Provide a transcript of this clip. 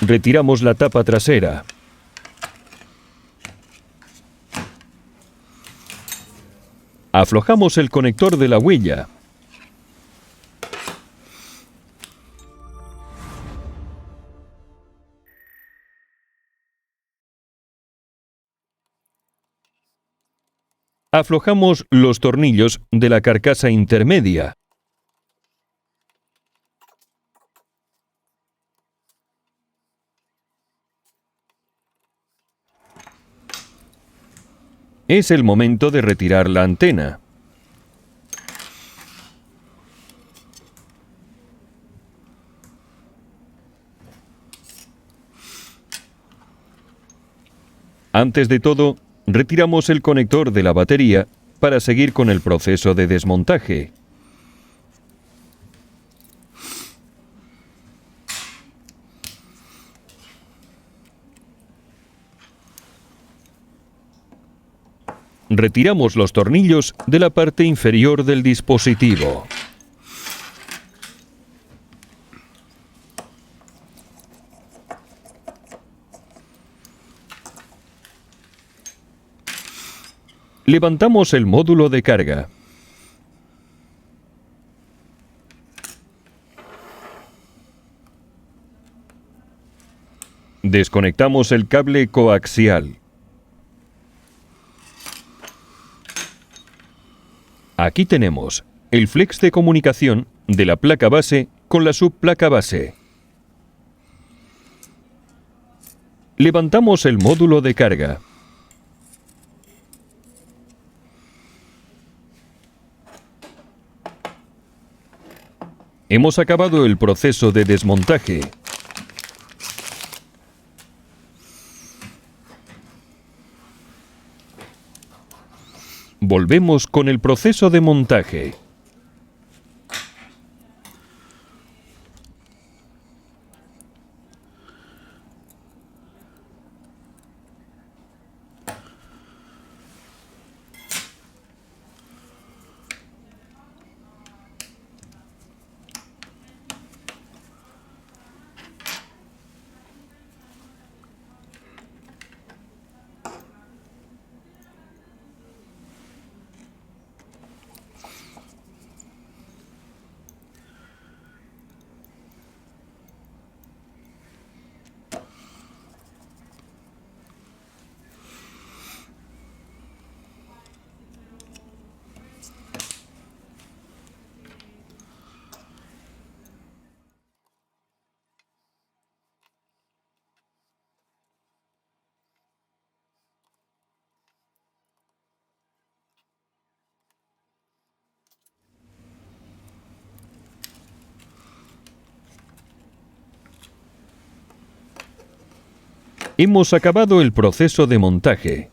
Retiramos la tapa trasera. Aflojamos el conector de la huella. Aflojamos los tornillos de la carcasa intermedia. Es el momento de retirar la antena. Antes de todo, retiramos el conector de la batería para seguir con el proceso de desmontaje. Retiramos los tornillos de la parte inferior del dispositivo. Levantamos el módulo de carga. Desconectamos el cable coaxial. Aquí tenemos el flex de comunicación de la placa base con la subplaca base. Levantamos el módulo de carga. Hemos acabado el proceso de desmontaje. Volvemos con el proceso de montaje. Hemos acabado el proceso de montaje.